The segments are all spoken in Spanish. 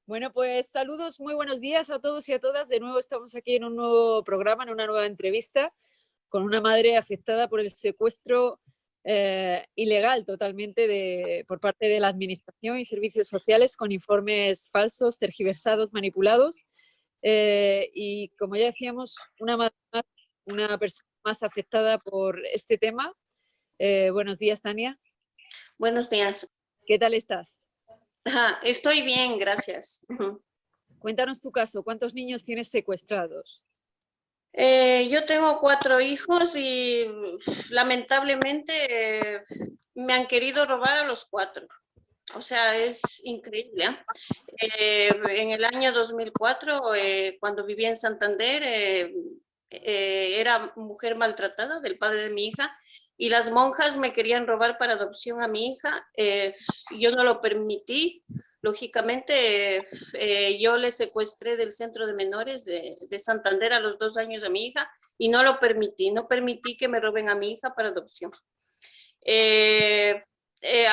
Bueno, pues saludos, muy buenos días a todos y a todas. De nuevo estamos aquí en un nuevo programa, en una nueva entrevista con una madre afectada por el secuestro ilegal totalmente por parte de la Administración y Servicios Sociales con informes falsos, tergiversados, manipulados. Y como ya decíamos, una persona más afectada por este tema. Buenos días, Tania. Buenos días. ¿Qué tal estás? Estoy bien, gracias. Cuéntanos tu caso. ¿Cuántos niños tienes secuestrados? Yo tengo 4 hijos y lamentablemente me han querido robar a los 4. O sea, es increíble. En el año 2004, cuando vivía en Santander, era mujer maltratada del padre de mi hija y las monjas me querían robar para adopción a mi hija. Yo no lo permití. Lógicamente, yo le secuestré del centro de menores de Santander a los 2 años a mi hija y no lo permití. No permití que me roben a mi hija para adopción.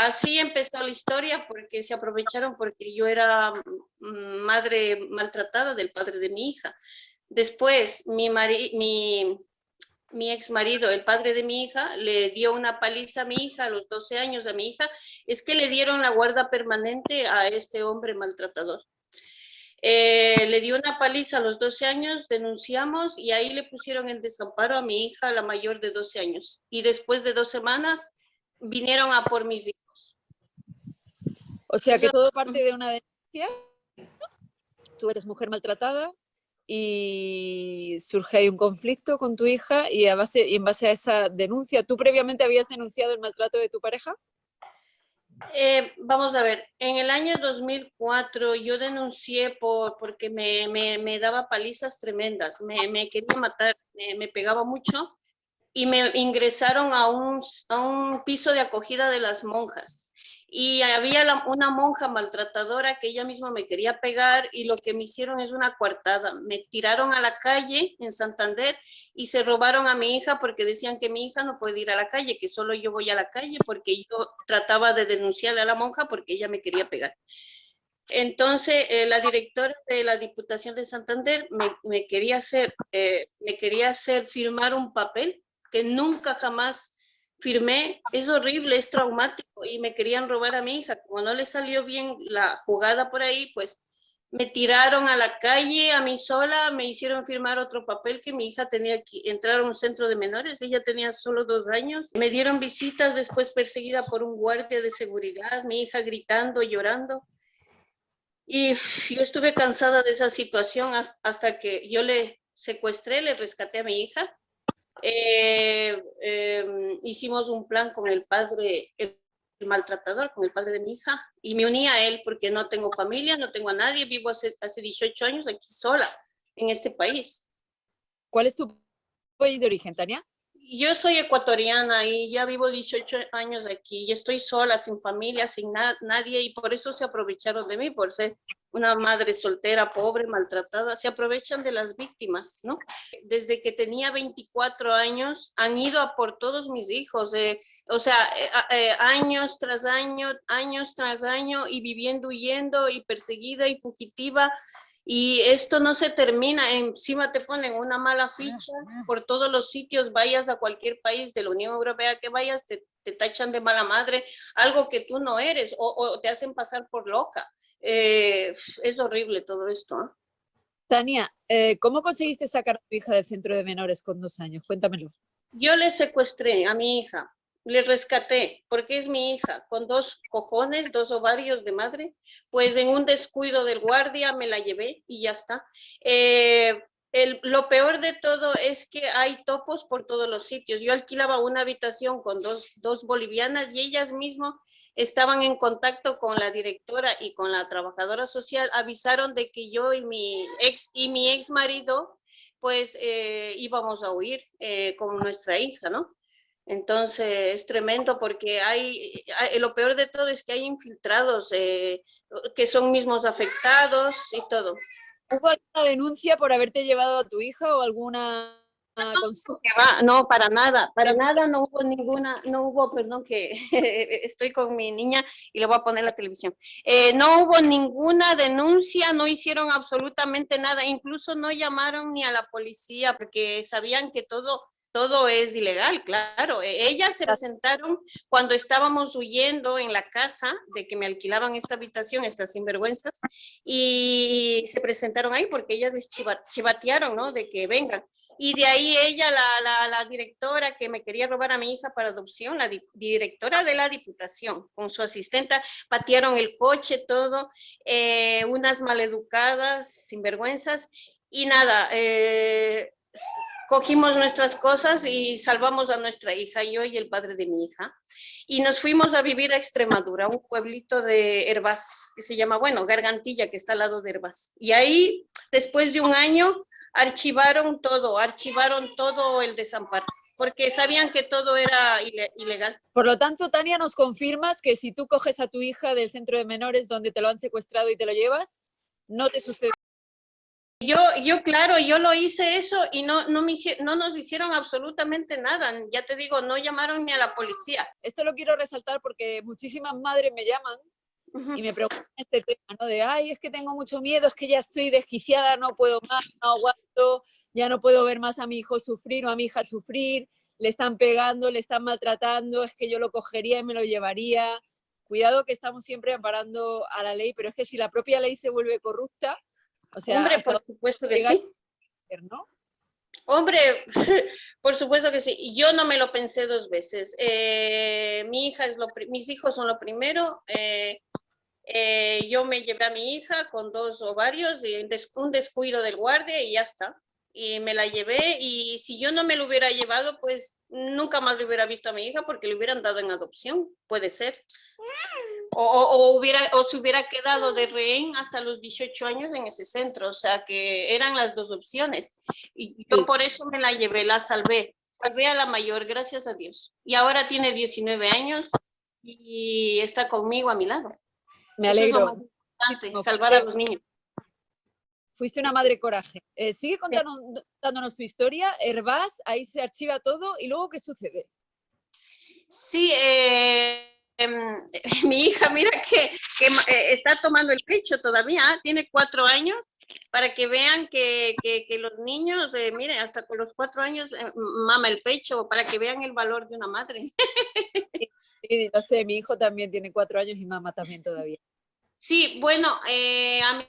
Así empezó la historia porque se aprovecharon porque yo era madre maltratada del padre de mi hija. Después, mi ex marido, el padre de mi hija, le dio una paliza a mi hija a los 12 años a mi hija. Es que le dieron la guarda permanente a este hombre maltratador. Le dio una paliza a los 12 años, denunciamos y ahí le pusieron en desamparo a mi hija, la mayor de 12 años. Y después de 2 semanas vinieron a por mis hijos. O sea que todo parte de una denuncia. Tú eres mujer maltratada y surge ahí un conflicto con tu hija y en base a esa denuncia, ¿tú previamente habías denunciado el maltrato de tu pareja? Vamos a ver, en el año 2004 yo denuncié porque me daba palizas tremendas, me quería matar, me pegaba mucho y me ingresaron a un piso de acogida de las monjas. Y había una monja maltratadora que ella misma me quería pegar y lo que me hicieron es una coartada. Me tiraron a la calle en Santander y se robaron a mi hija porque decían que mi hija no puede ir a la calle, que solo yo voy a la calle porque yo trataba de denunciarle a la monja porque ella me quería pegar. Entonces, la directora de la Diputación de Santander me quería hacer firmar un papel que nunca jamás firmé. Es horrible, es traumático y me querían robar a mi hija. Como no le salió bien la jugada por ahí, pues me tiraron a la calle a mí sola, me hicieron firmar otro papel que mi hija tenía que entrar a un centro de menores. Ella tenía solo 2 años. Me dieron visitas, después perseguida por un guardia de seguridad, mi hija gritando, llorando. Y yo estuve cansada de esa situación hasta que yo le secuestré, le rescaté a mi hija. Hicimos un plan con el padre, el maltratador, con el padre de mi hija, y me uní a él porque no tengo familia, no tengo a nadie, vivo hace 18 años aquí sola, en este país. ¿Cuál es tu país de origen, Tania? Yo soy ecuatoriana y ya vivo 18 años aquí y estoy sola, sin familia, sin nadie y por eso se aprovecharon de mí, por ser una madre soltera, pobre, maltratada. Se aprovechan de las víctimas, ¿no? Desde que tenía 24 años han ido a por todos mis hijos, años tras año y viviendo, huyendo y perseguida y fugitiva. Y esto no se termina, encima te ponen una mala ficha por todos los sitios, vayas a cualquier país de la Unión Europea que vayas, te tachan de mala madre, algo que tú no eres, o te hacen pasar por loca. Es horrible todo esto. Tania, ¿cómo conseguiste sacar a tu hija del centro de menores con 2 años? Cuéntamelo. Yo le secuestré a mi hija, le rescaté, porque es mi hija, con 2 cojones, 2 ovarios de madre, pues en un descuido del guardia me la llevé y ya está. Lo peor de todo es que hay topos por todos los sitios. Yo alquilaba una habitación con dos bolivianas y ellas mismas estaban en contacto con la directora y con la trabajadora social, avisaron de que yo y mi ex marido pues íbamos a huir con nuestra hija, ¿no? Entonces es tremendo porque lo peor de todo es que hay infiltrados que son mismos afectados y todo. ¿Hubo alguna denuncia por haberte llevado a tu hija o alguna No, para nada, no hubo ninguna, perdón, que estoy con mi niña y le voy a poner la televisión. No hubo ninguna denuncia, no hicieron absolutamente nada, incluso no llamaron ni a la policía porque sabían que todo es ilegal, claro. Ellas se presentaron cuando estábamos huyendo en la casa de que me alquilaban esta habitación, estas sinvergüenzas, y se presentaron ahí porque ellas les chivatearon, ¿no? De que vengan. Y de ahí ella, la directora que me quería robar a mi hija para adopción, la directora de la Diputación, con su asistenta, patearon el coche, todo, unas maleducadas, sinvergüenzas, y nada, cogimos nuestras cosas y salvamos a nuestra hija, yo y el padre de mi hija, y nos fuimos a vivir a Extremadura, un pueblito de Hervás, que se llama, bueno, Gargantilla, que está al lado de Hervás. Y ahí, después de un año, archivaron todo el desamparo, porque sabían que todo era ilegal. Por lo tanto, Tania, nos confirmas que si tú coges a tu hija del centro de menores donde te lo han secuestrado y te lo llevas, no te sucede. Claro, yo lo hice eso y no nos hicieron absolutamente nada. Ya te digo, no llamaron ni a la policía. Esto lo quiero resaltar porque muchísimas madres me llaman y me preguntan este tema, ¿no? De, ay, es que tengo mucho miedo, es que ya estoy desquiciada, no puedo más, no aguanto, ya no puedo ver más a mi hijo sufrir o a mi hija sufrir, le están pegando, le están maltratando, es que yo lo cogería y me lo llevaría. Cuidado que estamos siempre amparando a la ley, pero es que si la propia ley se vuelve corrupta, o sea, hombre, por supuesto que sí. ¿No? Hombre, por supuesto que sí. Yo no me lo pensé dos veces. Mis hijos son lo primero. Yo me llevé a mi hija con 2 ovarios y un descuido del guardia y ya está. Y me la llevé y si yo no me lo hubiera llevado, pues nunca más le hubiera visto a mi hija porque le hubieran dado en adopción, puede ser. O se hubiera quedado de rehén hasta los 18 años en ese centro, o sea que eran las dos opciones. Y yo por eso me la llevé, la salvé a la mayor, gracias a Dios. Y ahora tiene 19 años y está conmigo a mi lado. Me alegro. Eso es lo más importante, salvar a los niños. Fuiste una madre coraje. Sigue contándonos tu historia, Hervás, ahí se archiva todo y luego ¿qué sucede? Sí, mi hija, mira que está tomando el pecho todavía, tiene 4 años, para que vean que los niños, miren, hasta con los 4 años mama el pecho, para que vean el valor de una madre. Sí, no sé, mi hijo también tiene 4 años y mamá también todavía. Sí, bueno, a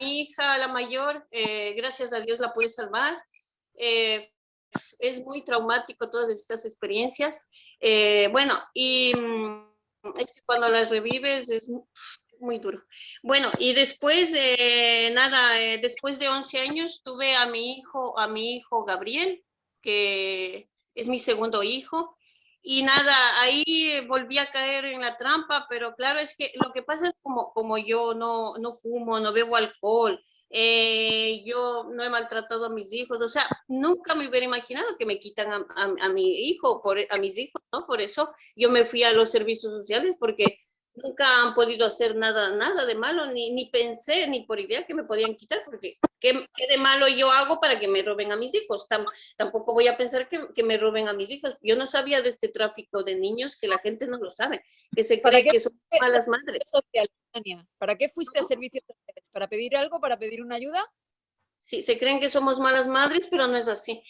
mi hija, la mayor, gracias a Dios la pude salvar. Es muy traumático todas estas experiencias. Bueno, y es que cuando las revives es muy duro. Bueno, y después, después de 11 años tuve a mi hijo Gabriel, que es mi segundo hijo. Y nada, ahí volví a caer en la trampa, pero claro, es que lo que pasa es como yo no fumo, no bebo alcohol, yo no he maltratado a mis hijos, o sea, nunca me hubiera imaginado que me quitan a mi hijo, a mis hijos, ¿no? Por eso yo me fui a los servicios sociales porque nunca han podido hacer nada de malo, ni pensé, ni por idea que me podían quitar, porque ¿qué de malo yo hago para que me roben a mis hijos? Tampoco voy a pensar que me roben a mis hijos. Yo no sabía de este tráfico de niños, que la gente no lo sabe, que se cree que son malas madres. ¿Para qué fuiste a servicios sociales? ¿Para pedir algo? ¿Para pedir una ayuda? Sí, se creen que somos malas madres, pero no es así.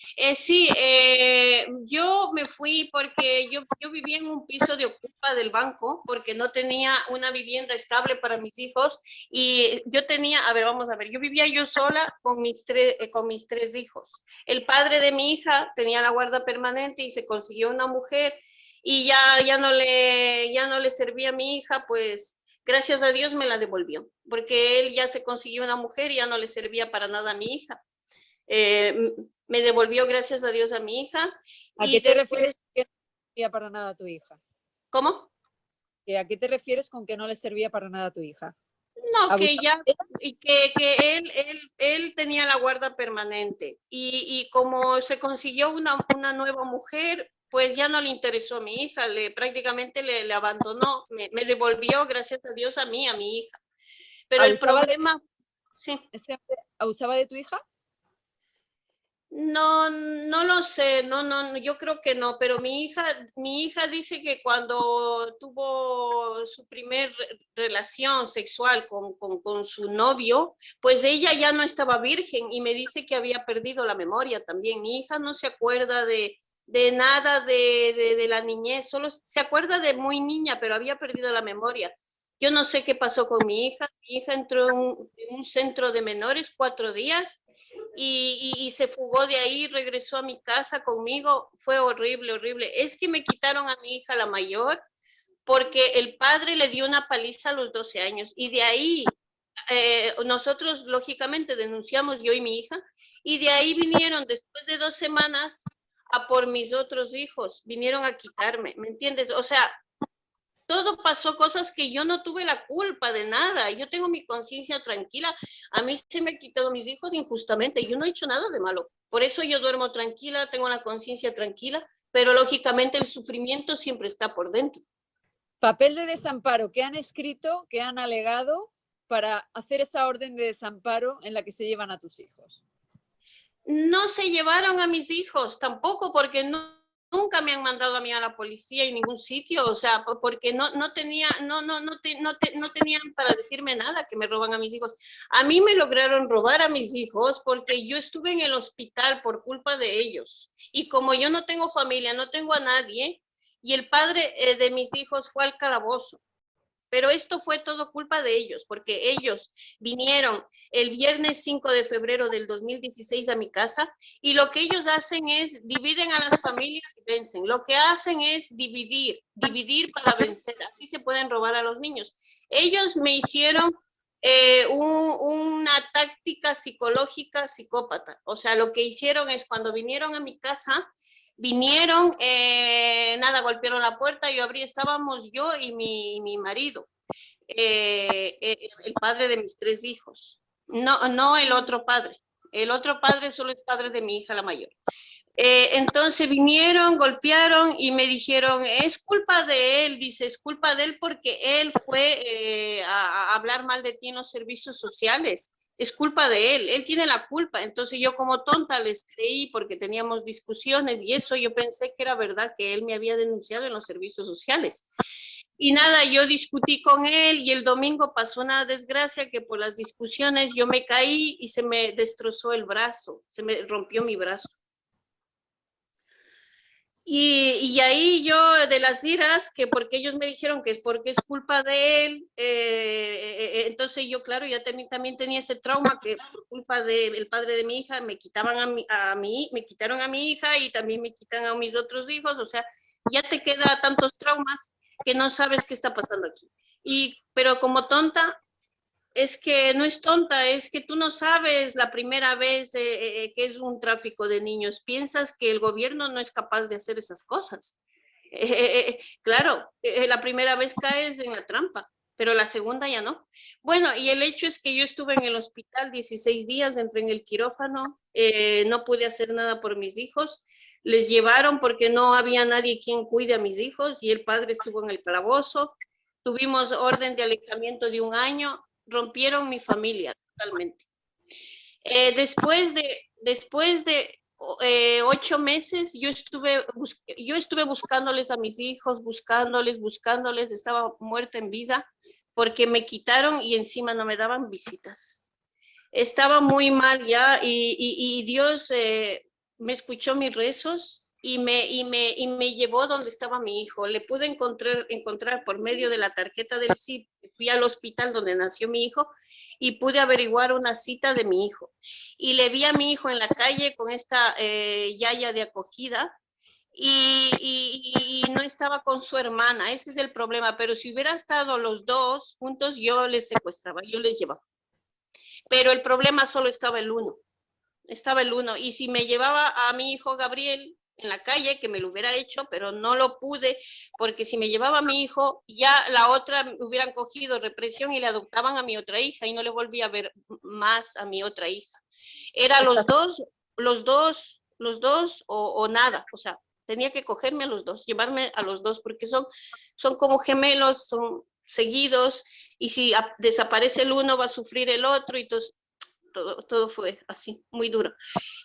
Yo me fui porque yo vivía en un piso de ocupa del banco porque no tenía una vivienda estable para mis hijos y yo tenía, vamos a ver, yo vivía yo sola con mis 3 hijos. El padre de mi hija tenía la guarda permanente y se consiguió una mujer y ya no le servía a mi hija, pues gracias a Dios me la devolvió, porque él ya se consiguió una mujer y ya no le servía para nada a mi hija. Me devolvió gracias a Dios a mi hija. ¿A qué te refieres que no le servía para nada a tu hija? ¿Cómo? ¿A qué te refieres con que no le servía para nada a tu hija? No, que él tenía la guarda permanente y como se consiguió una nueva mujer, pues ya no le interesó a mi hija, prácticamente le abandonó, me devolvió, gracias a Dios, a mi hija. Pero el problema, sí. ¿Abusaba de tu hija? No, no lo sé, no, yo creo que no, pero mi hija dice que cuando tuvo su primer relación sexual con su novio, pues ella ya no estaba virgen y me dice que había perdido la memoria también. Mi hija no se acuerda de nada de la niñez, solo se acuerda de muy niña, pero había perdido la memoria. Yo no sé qué pasó con mi hija entró en un centro de menores 4 días y se fugó de ahí, regresó a mi casa conmigo, fue horrible, horrible. Es que me quitaron a mi hija la mayor porque el padre le dio una paliza a los 12 años y de ahí nosotros lógicamente denunciamos, yo y mi hija, y de ahí vinieron después de 2 semanas a por mis otros hijos, vinieron a quitarme, ¿me entiendes? O sea, todo pasó cosas que yo no tuve la culpa de nada. Yo tengo mi conciencia tranquila. A mí se me han quitado mis hijos injustamente. Yo no he hecho nada de malo. Por eso yo duermo tranquila, tengo la conciencia tranquila, pero lógicamente el sufrimiento siempre está por dentro. Papel de desamparo, ¿qué han escrito, qué han alegado para hacer esa orden de desamparo en la que se llevan a tus hijos? No se llevaron a mis hijos tampoco porque nunca me han mandado a mí a la policía en ningún sitio, o sea, porque no tenían para decirme nada que me roban a mis hijos. A mí me lograron robar a mis hijos porque yo estuve en el hospital por culpa de ellos. Y como yo no tengo familia, no tengo a nadie, y el padre de mis hijos fue al calabozo. Pero esto fue todo culpa de ellos, porque ellos vinieron el viernes 5 de febrero del 2016 a mi casa y lo que ellos hacen es dividen a las familias y vencen. Lo que hacen es dividir para vencer. Así se pueden robar a los niños. Ellos me hicieron una táctica psicológica psicópata. O sea, lo que hicieron es cuando vinieron a mi casa, vinieron, nada, golpearon la puerta, yo abrí, estábamos yo y mi marido, el padre de mis 3 hijos, no el otro padre solo es padre de mi hija la mayor. Entonces vinieron, golpearon y me dijeron, es culpa de él, dice, es culpa de él porque él fue a hablar mal de ti en los servicios sociales. Es culpa de él tiene la culpa. Entonces yo como tonta les creí porque teníamos discusiones y eso yo pensé que era verdad que él me había denunciado en los servicios sociales. Y nada, yo discutí con él y el domingo pasó una desgracia que por las discusiones yo me caí y se me destrozó el brazo, se me rompió mi brazo. Y ahí yo de las iras, que porque ellos me dijeron que es porque es culpa de él, entonces yo, claro, ya también tenía ese trauma que por culpa del padre de mi hija me quitaban me quitaron a mi hija y también me quitan a mis otros hijos, o sea, ya te queda tantos traumas que no sabes qué está pasando aquí. Pero como tonta, es que no es tonta, es que tú no sabes la primera vez que es un tráfico de niños. Piensas que el gobierno no es capaz de hacer esas cosas. Claro, la primera vez caes en la trampa, pero la segunda ya no. Bueno, y el hecho es que yo estuve en el hospital 16 días, entré en el quirófano, no pude hacer nada por mis hijos. Les llevaron porque no había nadie quien cuide a mis hijos y el padre estuvo en el calabozo. Tuvimos orden de alejamiento de 1 año, rompieron mi familia totalmente. Después de 8 meses, yo estuve buscándoles a mis hijos, buscándoles, estaba muerta en vida, porque me quitaron y encima no me daban visitas. Estaba muy mal ya y Dios me escuchó mis rezos y me llevó donde estaba mi hijo. Le pude encontrar por medio de la tarjeta del CIP. Fui al hospital donde nació mi hijo y pude averiguar una cita de mi hijo. Y le vi a mi hijo en la calle con esta yaya de acogida y no estaba con su hermana. Ese es el problema. Pero si hubiera estado los dos juntos, yo les secuestraba, yo les llevaba. Pero el problema solo estaba el uno. Y si me llevaba a mi hijo Gabriel en la calle, que me lo hubiera hecho, pero no lo pude, porque si me llevaba a mi hijo, ya la otra me hubieran cogido represión y le adoptaban a mi otra hija y no le volví a ver más a mi otra hija. Era los dos o nada, o sea, tenía que cogerme a los dos, llevarme a los dos, porque son como gemelos, son seguidos, y si desaparece el uno va a sufrir el otro, y entonces todo fue así, muy duro.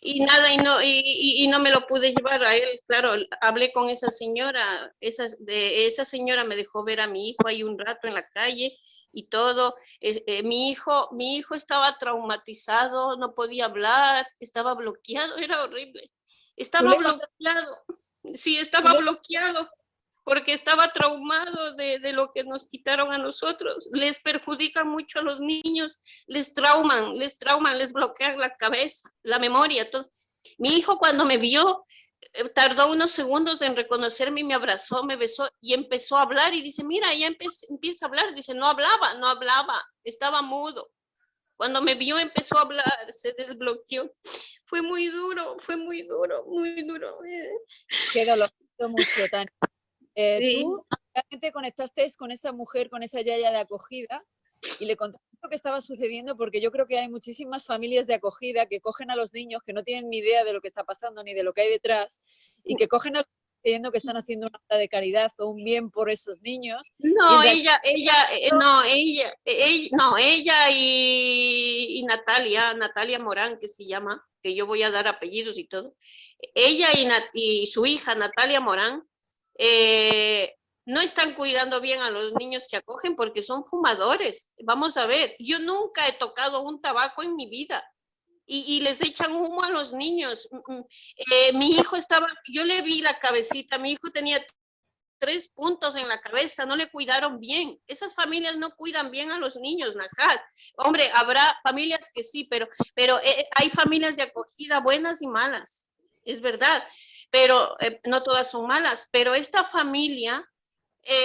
Y nada, y no me lo pude llevar a él, claro, hablé con esa señora, esa señora me dejó ver a mi hijo ahí un rato en la calle y todo. Mi hijo estaba traumatizado, no podía hablar, estaba bloqueado, era horrible. ¿Tú Estaba le contaste, bloqueado, sí, tú estaba le- bloqueado porque estaba traumado de lo que nos quitaron a nosotros. Les perjudica mucho a los niños, les trauman, les bloquean la cabeza, la memoria, todo. Mi hijo cuando me vio, tardó unos segundos en reconocerme y me abrazó, me besó y empezó a hablar y dice, mira, ya empieza a hablar. Dice, no hablaba, estaba mudo. Cuando me vio empezó a hablar, se desbloqueó. Fue muy duro, muy duro. Qué dolor, siento mucho, Tania. Sí. Tú realmente conectaste con esa mujer, con esa yaya de acogida y le contaste lo que estaba sucediendo, porque yo creo que hay muchísimas familias de acogida que cogen a los niños que no tienen ni idea de lo que está pasando ni de lo que hay detrás y que cogen a los niños creyendo que están haciendo una obra de caridad o un bien por esos niños y en No, realidad ella y Natalia Morán, que se llama, que yo voy a dar apellidos y todo. Ella y su hija Natalia Morán eh, no están cuidando bien a los niños que acogen porque son fumadores. Vamos a ver, yo nunca he tocado un tabaco en mi vida. Y les echan humo a los niños. Mi hijo yo le vi la cabecita, mi hijo tenía 3 puntos en la cabeza, no le cuidaron bien. Esas familias no cuidan bien a los niños, Najat. Hombre, habrá familias que sí, pero hay familias de acogida buenas y malas, es verdad, pero no todas son malas. Pero esta familia,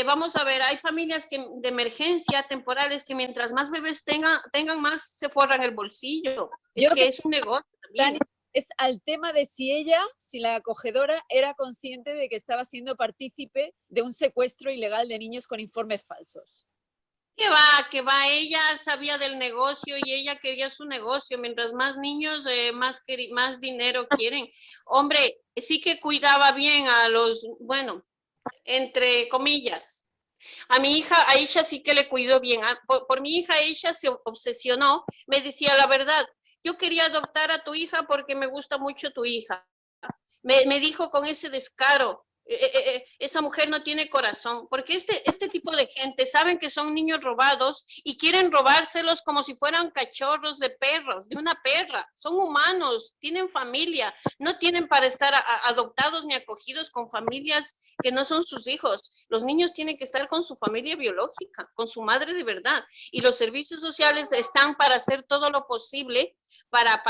vamos a ver, hay familias de emergencia temporales que mientras más bebés tengan más se forran el bolsillo. yo Es lo que que es un negocio Tania, también. es al tema de si ella, si la acogedora era consciente de que estaba siendo partícipe de un secuestro ilegal de niños con informes falsos. Que va, ella sabía del negocio y ella quería su negocio. Mientras más niños, más dinero quieren. Hombre, sí que cuidaba bien a los, bueno, entre comillas. A mi hija Aisha sí que le cuidó bien. Por mi hija Aisha se obsesionó. Me decía la verdad. Yo quería adoptar a tu hija porque me gusta mucho tu hija. Me dijo con ese descaro, esa mujer no tiene corazón, porque este tipo de gente saben que son niños robados y quieren robárselos como si fueran cachorros de perros, de una perra. Son humanos, tienen familia, no tienen para estar adoptados ni acogidos con familias que no son sus hijos. Los niños tienen que estar con su familia biológica, con su madre de verdad. Y los servicios sociales están para hacer todo lo posible para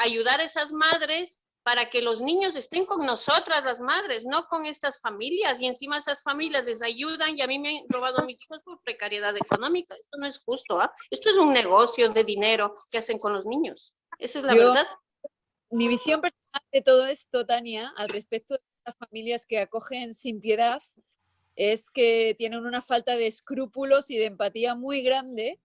ayudar a esas madres, para que los niños estén con nosotras, las madres, no con estas familias, y encima esas familias les ayudan y a mí me han robado mis hijos por precariedad económica. Esto no es justo, ¿eh? Esto es un negocio de dinero que hacen con los niños. Esa es la Yo, verdad. mi visión personal de todo esto, Tania, al respecto de las familias que acogen sin piedad, es que tienen una falta de escrúpulos y de empatía muy grande.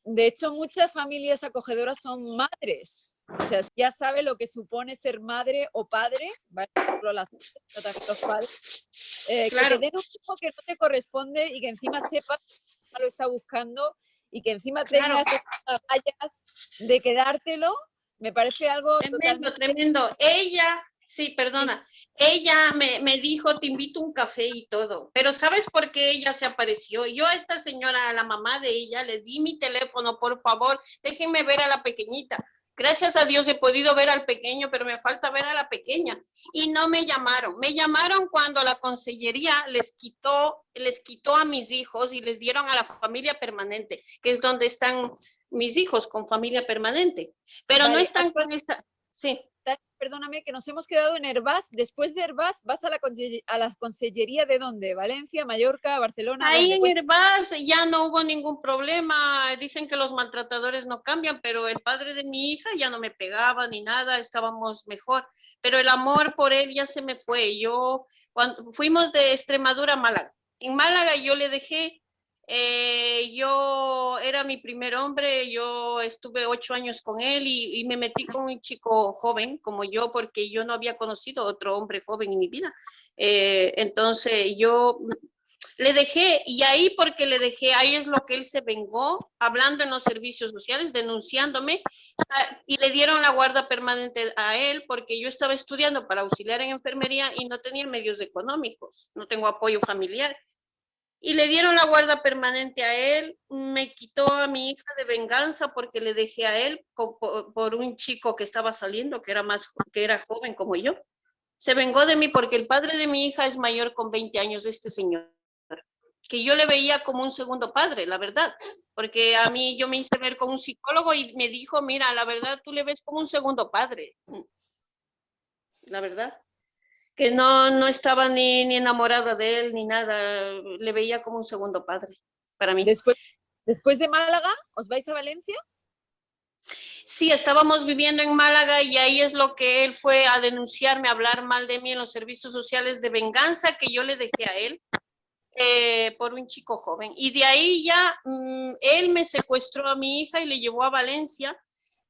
De hecho, muchas familias acogedoras son madres. O sea, ya sabe lo que supone ser madre o padre, ¿vale? No solo las madres, sino también los padres. Que te Claro. den un hijo que no te corresponde y que encima sepas que lo está buscando y que encima Claro, tengas esas agallas de quedártelo, me parece algo tremendo, totalmente... tremendo. Sí, perdona, ella me dijo, te invito a un café y todo, pero ¿sabes por qué ella se apareció? Yo a esta señora, a la mamá de ella, le di mi teléfono, por favor, déjenme ver a la pequeñita. Gracias a Dios he podido ver al pequeño, pero me falta ver a la pequeña. Y no me llamaron. Me llamaron cuando la consellería les quitó a mis hijos y les dieron a la familia permanente, que es donde están mis hijos con familia permanente. Pero no Vale, están con esta... Sí. perdóname, que nos hemos quedado en Herbás. Después de Herbás vas a la consellería de dónde? ¿Valencia, Mallorca, Barcelona? Ahí ¿Dónde? en Herbás ya no hubo ningún problema. Dicen que los maltratadores no cambian, pero el padre de mi hija ya no me pegaba ni nada, estábamos mejor. Pero el amor por él ya se me fue. Cuando fuimos de Extremadura a Málaga. En Málaga yo le dejé, yo era mi primer hombre, yo estuve 8 años con él y me metí con un chico joven como yo, porque yo no había conocido otro hombre joven en mi vida. Entonces yo Le dejé, y ahí porque le dejé, ahí es lo que él se vengó, hablando en los servicios sociales, denunciándome, y le dieron la guarda permanente a él porque yo estaba estudiando para auxiliar en enfermería y no tenía medios económicos, no tengo apoyo familiar. Y le dieron la guarda permanente a él, me quitó a mi hija de venganza porque le dejé a él por un chico que estaba saliendo, que era joven como yo. Se vengó de mí porque el padre de mi hija es mayor con 20 años de este señor, que yo le veía como un segundo padre, la verdad, porque a mí yo me hice ver con un psicólogo y me dijo, mira, la verdad tú le ves como un segundo padre, la verdad, que no estaba ni enamorada de él ni nada, le veía como un segundo padre para mí. Después de Málaga, ¿os vais a Valencia? Sí, estábamos viviendo en Málaga y ahí es lo que él fue a denunciarme, a hablar mal de mí en los servicios sociales de venganza que yo le dejé a él. Por un chico joven. Y de ahí ya él me secuestró a mi hija y le llevó a Valencia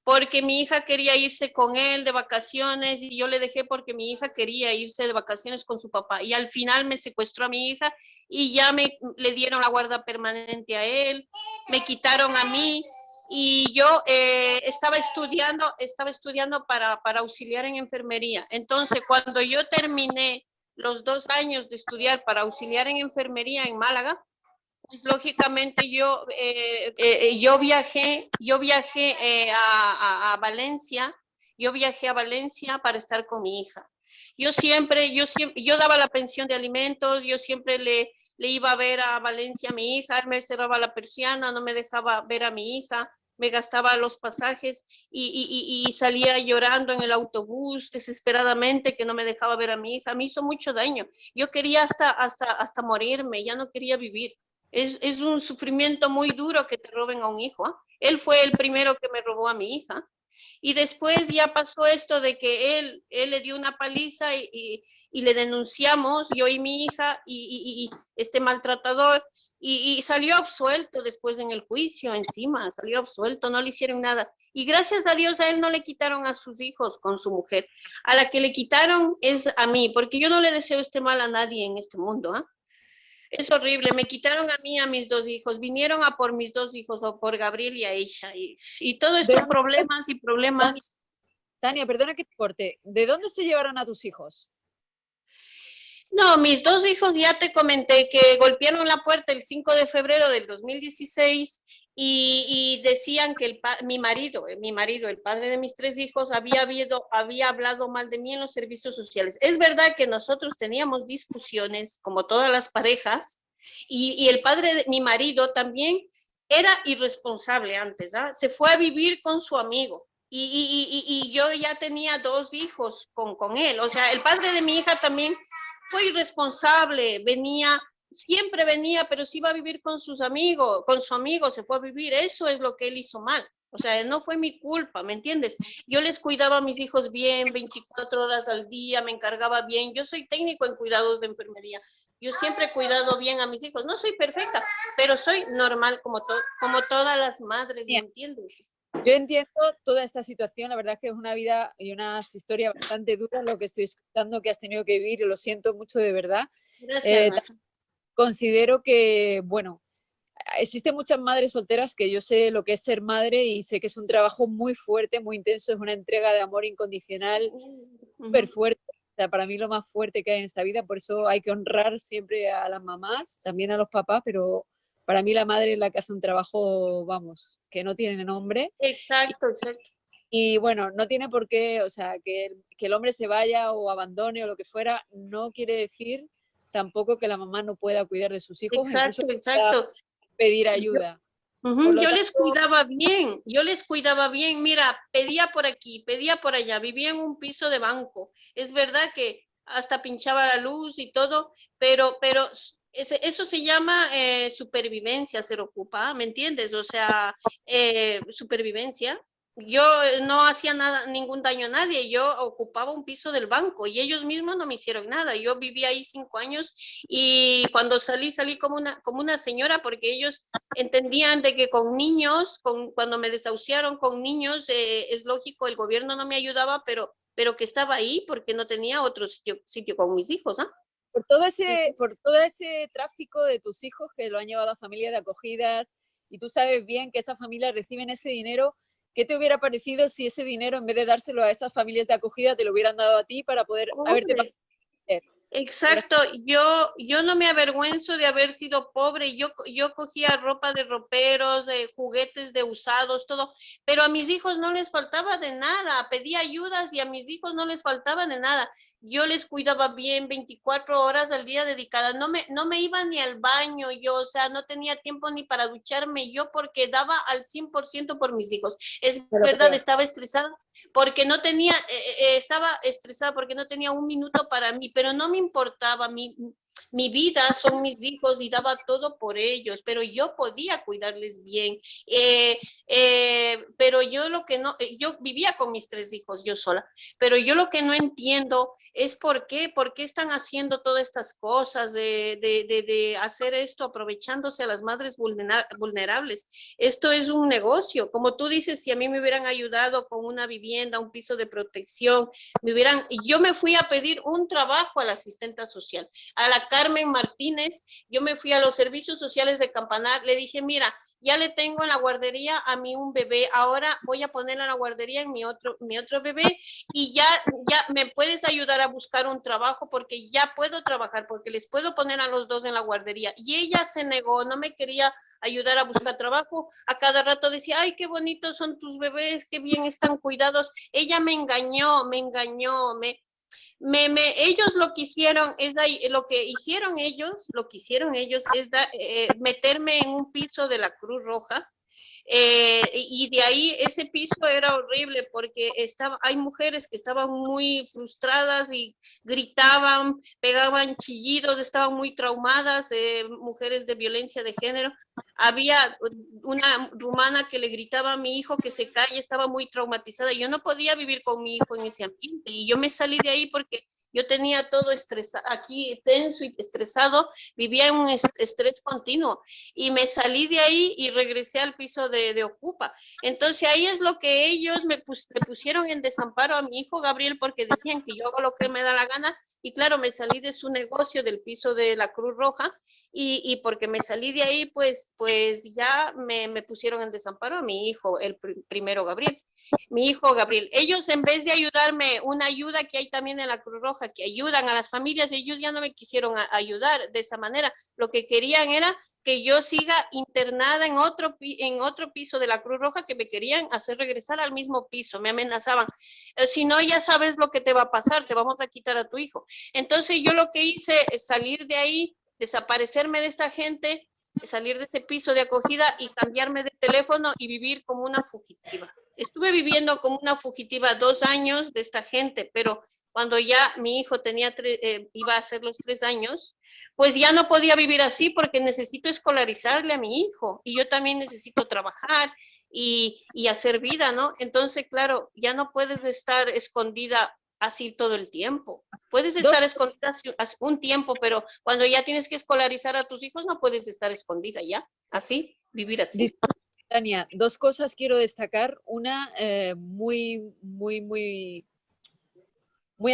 porque mi hija quería irse con él de vacaciones y yo le dejé porque mi hija quería irse de vacaciones con su papá. Y al final me secuestró a mi hija y ya le dieron la guarda permanente a él, me quitaron a mí. Y yo estaba estudiando para auxiliar en enfermería. Entonces, cuando yo terminé los 2 años de estudiar para auxiliar en enfermería en Málaga, pues lógicamente yo viajé a Valencia para estar con mi hija. Yo daba la pensión de alimentos, yo siempre le iba a ver a Valencia a mi hija, él me cerraba la persiana, no me dejaba ver a mi hija, me gastaba los pasajes y salía llorando en el autobús desesperadamente que no me dejaba ver a mi hija. Me hizo mucho daño. Yo quería hasta morirme, ya no quería vivir. Es un sufrimiento muy duro que te roben a un hijo. ¿Eh? Él fue el primero que me robó a mi hija. Y después ya pasó esto de que él le dio una paliza y le denunciamos, yo y mi hija, y este maltratador, y salió absuelto después en el juicio, encima, salió absuelto, no le hicieron nada. Y gracias a Dios a él no le quitaron a sus hijos con su mujer. A la que le quitaron es a mí, porque yo no le deseo este mal a nadie en este mundo. ¿Eh? Es horrible, me quitaron a mí a mis 2 hijos, vinieron a por mis 2 hijos, o por Gabriel y a ella, y todos estos problemas y problemas. Tania, perdona que te corte, ¿de dónde se llevaron a tus hijos? No, mis 2 hijos ya te comenté que golpearon la puerta el 5 de febrero del 2016 y decían que mi marido, el padre de mis 3 hijos, había hablado mal de mí en los servicios sociales. Es verdad que nosotros teníamos discusiones, como todas las parejas, y el padre de mi marido también era irresponsable antes, ¿ah? Se fue a vivir con su amigo. Y yo ya tenía 2 hijos con él. O sea, el padre de mi hija también fue irresponsable, siempre venía, pero se iba a vivir con su amigo, se fue a vivir, eso es lo que él hizo mal. O sea, no fue mi culpa, ¿me entiendes? Yo les cuidaba a mis hijos bien, 24 horas al día, me encargaba bien. Yo soy técnico en cuidados de enfermería. Yo siempre he cuidado bien a mis hijos. No soy perfecta, pero soy normal como todas las madres, ¿me entiendes? Yo entiendo toda esta situación, la verdad es que es una vida y unas historias bastante duras lo que estoy escuchando que has tenido que vivir y lo siento mucho de verdad. Gracias. Considero que, bueno, existen muchas madres solteras que yo sé lo que es ser madre y sé que es un trabajo muy fuerte, muy intenso, es una entrega de amor incondicional, súper fuerte. O sea, para mí lo más fuerte que hay en esta vida, por eso hay que honrar siempre a las mamás, también a los papás, pero para mí la madre es la que hace un trabajo, vamos, que no tiene nombre. Exacto, exacto. Y bueno, no tiene por qué, o sea, que el hombre se vaya o abandone o lo que fuera, no quiere decir tampoco que la mamá no pueda cuidar de sus hijos, Exacto, incluso exacto. pedir ayuda. Yo les cuidaba bien, mira, pedía por aquí, pedía por allá, vivía en un piso de banco. Es verdad que hasta pinchaba la luz y todo, pero eso se llama supervivencia, se ocupa, ¿me entiendes? O sea, supervivencia. Yo no hacía nada, ningún daño a nadie, yo ocupaba un piso del banco y ellos mismos no me hicieron nada. Yo viví ahí 5 años y cuando salí como una señora porque ellos entendían de que con niños, cuando me desahuciaron con niños, es lógico, el gobierno no me ayudaba, pero que estaba ahí porque no tenía otro sitio con mis hijos. ¿Ah? por todo ese tráfico de tus hijos que lo han llevado a familias de acogidas, y tú sabes bien que esas familias reciben ese dinero, ¿qué te hubiera parecido si ese dinero, en vez de dárselo a esas familias de acogida, te lo hubieran dado a ti para poder haberte pagado? Exacto, yo no me avergüenzo de haber sido pobre, yo cogía ropa de roperos, juguetes de usados, todo, pero a mis hijos no les faltaba de nada, pedía ayudas y a mis hijos no les faltaba de nada. Yo les cuidaba bien, 24 horas al día dedicadas, no me iba ni al baño yo, o sea, no tenía tiempo ni para ducharme yo porque daba al 100% por mis hijos. Es verdad, estaba estresada porque no tenía, estaba estresada porque no tenía un minuto para mí, pero no me importaba, mi vida son mis hijos y daba todo por ellos, pero yo podía cuidarles bien. Pero yo lo que no, yo vivía con mis 3 hijos yo sola, pero yo lo que no entiendo es por qué están haciendo todas estas cosas de hacer esto aprovechándose a las madres vulnerables. Esto es un negocio, como tú dices, si a mí me hubieran ayudado con una vivienda, un piso de protección, yo me fui a pedir un trabajo a la asistenta social, a la Carmen Martínez, yo me fui a los servicios sociales de Campanar, le dije, mira, ya le tengo en la guardería a mí un bebé, ahora voy a ponerle en la guardería en mi otro bebé y ya me puedes ayudar a buscar un trabajo porque ya puedo trabajar, porque les puedo poner a los 2 en la guardería. Y ella se negó, no me quería ayudar a buscar trabajo, a cada rato decía, ay, qué bonitos son tus bebés, qué bien están cuidados. Ella me engañó, ellos lo que hicieron es lo que hicieron ellos es meterme en un piso de la Cruz Roja. Y de ahí ese piso era horrible porque hay mujeres que estaban muy frustradas y gritaban, pegaban chillidos, estaban muy traumadas, mujeres de violencia de género. Había una rumana que le gritaba a mi hijo que se calle, estaba muy traumatizada. Yo no podía vivir con mi hijo en ese ambiente y yo me salí de ahí porque yo tenía todo estresado, aquí tenso y estresado, vivía en un estrés continuo y me salí de ahí y regresé al piso de Ocupa. Entonces ahí es lo que ellos me pusieron en desamparo a mi hijo Gabriel porque decían que yo hago lo que me da la gana y claro, me salí de su negocio del piso de la Cruz Roja y porque me salí de ahí, pues ya me pusieron en desamparo a mi hijo, el primero Gabriel. Mi hijo Gabriel, ellos en vez de ayudarme, una ayuda que hay también en la Cruz Roja, que ayudan a las familias, ellos ya no me quisieron ayudar de esa manera. Lo que querían era que yo siga internada en otro piso de la Cruz Roja, que me querían hacer regresar al mismo piso, me amenazaban. Si no, ya sabes lo que te va a pasar, te vamos a quitar a tu hijo. Entonces yo lo que hice es salir de ahí, desaparecerme de esta gente, salir de ese piso de acogida y cambiarme de teléfono y vivir como una fugitiva. Estuve viviendo como una fugitiva 2 años de esta gente, pero cuando ya mi hijo iba a hacer los 3 años, pues ya no podía vivir así porque necesito escolarizarle a mi hijo y yo también necesito trabajar y hacer vida, ¿no? Entonces, claro, ya no puedes estar escondida así todo el tiempo. Puedes estar escondida un tiempo, pero cuando ya tienes que escolarizar a tus hijos, no puedes estar escondida ya, así, vivir así. Tania, 2 cosas quiero destacar. Una, muy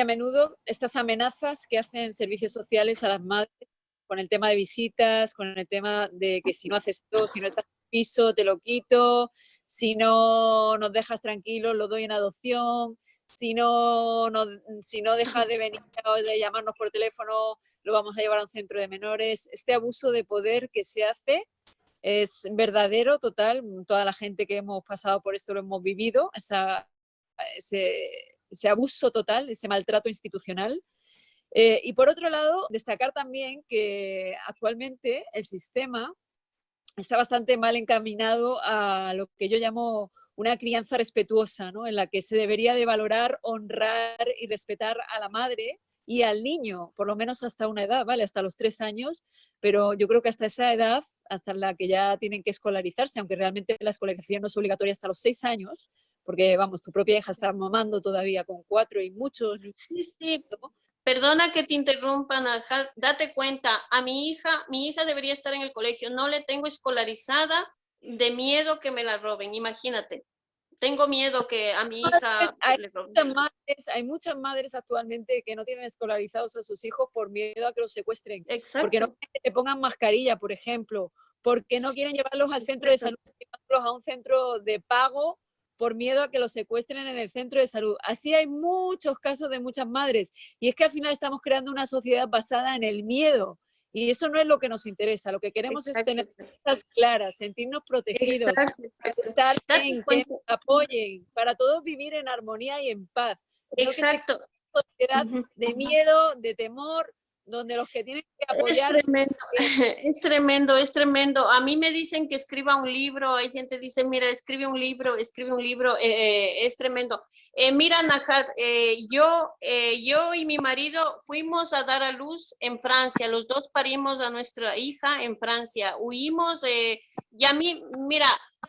a menudo, estas amenazas que hacen servicios sociales a las madres con el tema de visitas, con el tema de que si no haces esto, si no estás en el piso, te lo quito, si no nos dejas tranquilos, lo doy en adopción, si no dejas de venir o de llamarnos por teléfono, lo vamos a llevar a un centro de menores. Este abuso de poder que se hace es verdadero, total. Toda la gente que hemos pasado por esto lo hemos vivido, ese abuso total, ese maltrato institucional. Y por otro lado, destacar también que actualmente el sistema está bastante mal encaminado a lo que yo llamo una crianza respetuosa, ¿no? En la que se debería de valorar, honrar y respetar a la madre y al niño, por lo menos hasta una edad, ¿vale? Hasta los 3 años, pero yo creo que hasta esa edad, hasta la que ya tienen que escolarizarse, aunque realmente la escolarización no es obligatoria hasta los 6 años, porque, vamos, tu propia hija está mamando todavía con 4 y muchos... Sí. Perdona que te interrumpan, date cuenta, a mi hija debería estar en el colegio, no le tengo escolarizada de miedo que me la roben, imagínate. tengo miedo que a mi hija hay muchas madres actualmente que no tienen escolarizados a sus hijos por miedo a que los secuestren. Exacto. Porque no quieren que te pongan mascarilla, por ejemplo, porque no quieren llevarlos al centro de salud, llevarlos a un centro de pago por miedo a que los secuestren en el centro de salud. Así hay muchos casos de muchas madres. Y es que al final estamos creando una sociedad basada en el miedo. Y eso no es lo que nos interesa. Lo que queremos es tener cosas claras, sentirnos protegidos, estar bien, que nos apoyen, para todos vivir en armonía y en paz. Exacto. No que sea una sociedad de miedo, de temor, donde los que tienen que apoyar... Es tremendo, es tremendo, es tremendo. A mí me dicen que escriba un libro, hay gente que dice, mira, escribe un libro, es tremendo. Mira, Najat, yo y mi marido fuimos a dar a luz en Francia, los dos parimos a nuestra hija en Francia, huimos, y a mí, mira,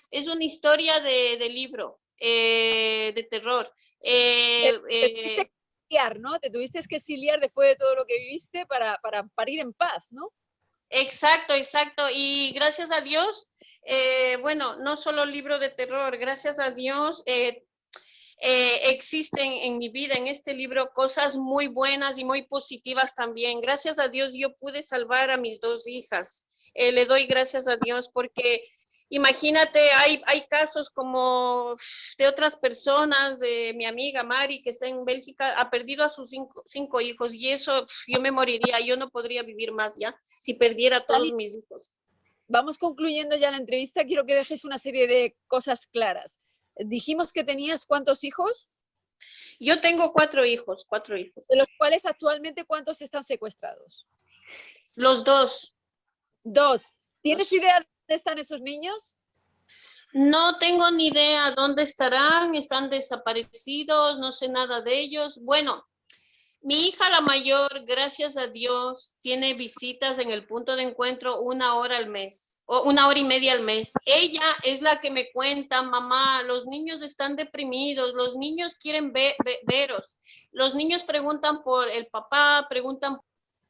es una historia de libro, de terror. ¿No? Te tuviste que exiliar después de todo lo que viviste para parir en paz, ¿no? Exacto, exacto. Y gracias a Dios, bueno, no solo libro de terror, gracias a Dios existen en mi vida, en este libro, cosas muy buenas y muy positivas también. Gracias a Dios yo pude salvar a mis dos hijas. Le doy gracias a Dios porque... Imagínate, hay casos como de otras personas, de mi amiga Mari, que está en Bélgica, ha perdido a sus cinco hijos, y eso yo me moriría, yo no podría vivir más ya si perdiera a todos mis hijos. Vamos concluyendo ya la entrevista, quiero que dejes una serie de cosas claras. Dijimos que tenías ¿cuántos hijos? Yo tengo 4 hijos. De los cuales actualmente ¿cuántos están secuestrados? Los 2. 2. ¿Tienes idea de dónde están esos niños? No tengo ni idea dónde estarán, están desaparecidos, no sé nada de ellos. Bueno, mi hija la mayor, gracias a Dios, tiene visitas en el punto de encuentro 1 hora al mes, o 1 hora y media al mes. Ella es la que me cuenta, mamá, los niños están deprimidos, los niños quieren veros, los niños preguntan por el papá, preguntan.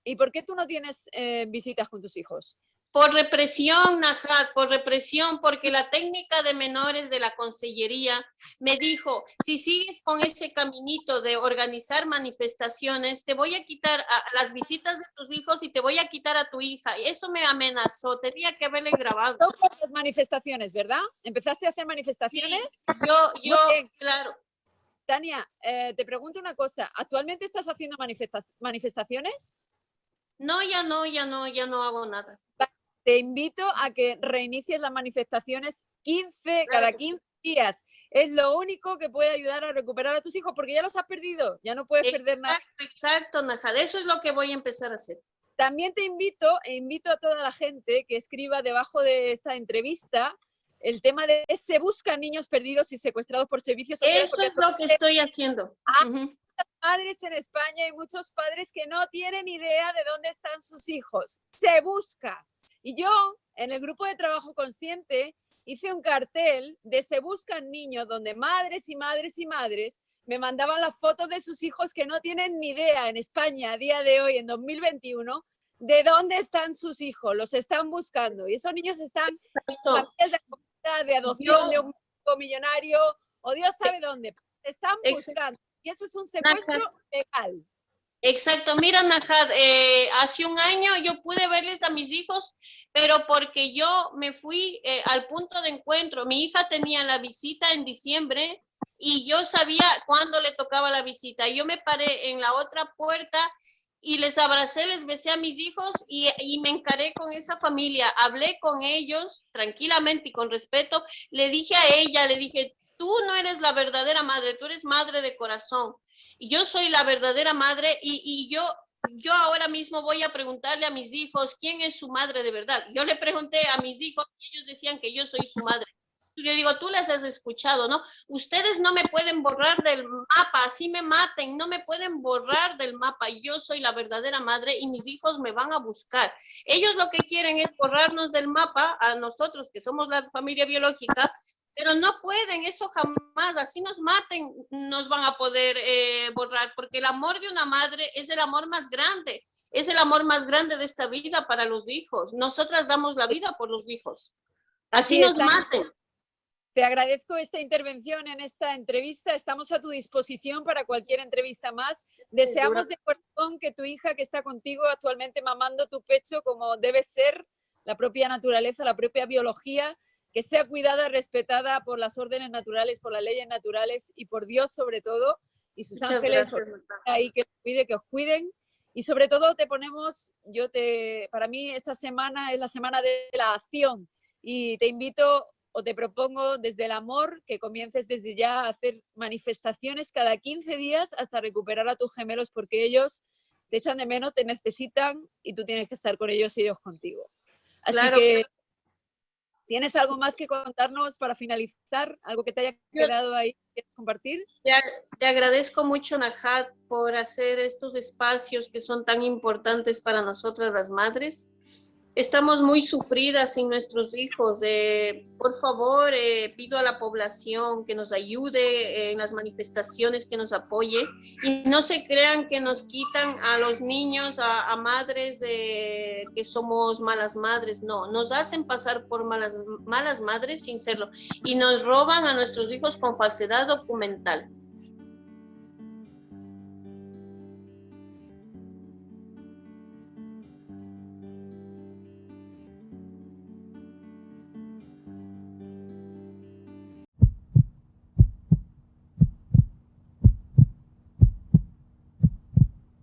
¿Y por qué tú no tienes visitas con tus hijos? Por represión, Najat, por represión, porque la técnica de menores de la consellería me dijo, si sigues con ese caminito de organizar manifestaciones, te voy a quitar las visitas de tus hijos y te voy a quitar a tu hija. Y eso me amenazó, tenía que haberle grabado. Todas las manifestaciones, ¿verdad? ¿Empezaste a hacer manifestaciones? Sí, yo, claro. Tania, te pregunto una cosa, ¿actualmente estás haciendo manifestaciones? No, ya no hago nada. Te invito a que reinicies las manifestaciones cada 15 días. Es lo único que puede ayudar a recuperar a tus hijos, porque ya los has perdido, ya no puedes perder nada. Exacto, Najat, eso es lo que voy a empezar a hacer. También te invito a toda la gente que escriba debajo de esta entrevista el tema de se buscan niños perdidos y secuestrados por servicios sociales. Eso es lo que estoy haciendo. Hay muchas madres en España y muchos padres que no tienen idea de dónde están sus hijos. Se busca. Y yo, en el grupo de trabajo consciente, hice un cartel de se buscan niños, donde madres y madres y madres me mandaban las fotos de sus hijos que no tienen ni idea en España a día de hoy, en 2021, de dónde están sus hijos, los están buscando. Y esos niños están en familias de adopción de un millonario, o Dios sabe dónde. Están buscando. Y eso es un secuestro legal. Exacto, mira, Najat, hace un año yo pude verles a mis hijos, pero porque yo me fui al punto de encuentro. Mi hija tenía la visita en diciembre y yo sabía cuándo le tocaba la visita. Yo me paré en la otra puerta y les abracé, les besé a mis hijos y me encaré con esa familia. Hablé con ellos tranquilamente y con respeto. Le dije a ella, le dije, tú no eres la verdadera madre, tú eres madre de corazón. Yo soy la verdadera madre y yo ahora mismo voy a preguntarle a mis hijos quién es su madre de verdad. Yo le pregunté a mis hijos y ellos decían que yo soy su madre. Y le digo, tú les has escuchado, ¿no? Ustedes no me pueden borrar del mapa, así me maten, no me pueden borrar del mapa. Yo soy la verdadera madre y mis hijos me van a buscar. Ellos lo que quieren es borrarnos del mapa a nosotros, que somos la familia biológica, pero no pueden, eso jamás, así nos maten, nos van a poder borrar, porque el amor de una madre es el amor más grande de esta vida para los hijos. Nosotras damos la vida por los hijos, así nos maten. Te agradezco esta intervención en esta entrevista. Estamos a tu disposición para cualquier entrevista más. Deseamos de corazón que tu hija, que está contigo actualmente mamando tu pecho como debe ser, la propia naturaleza, la propia biología, que sea cuidada, respetada por las órdenes naturales, por las leyes naturales y por Dios sobre todo, y sus Muchas ángeles gracias, ahí que os cuiden. Y sobre todo para mí esta semana es la semana de la acción y te invito o te propongo desde el amor que comiences desde ya a hacer manifestaciones cada 15 días hasta recuperar a tus gemelos, porque ellos te echan de menos, te necesitan y tú tienes que estar con ellos y ellos contigo. Así claro, que, ¿tienes algo más que contarnos para finalizar? ¿Algo que te haya quedado ahí que quieres compartir? te agradezco mucho, Najat, por hacer estos espacios que son tan importantes para nosotras las madres. Estamos muy sufridas sin nuestros hijos. Por favor, pido a la población que nos ayude en las manifestaciones, que nos apoye y no se crean que nos quitan a los niños, a madres que somos malas madres. No, nos hacen pasar por malas madres sin serlo y nos roban a nuestros hijos con falsedad documental.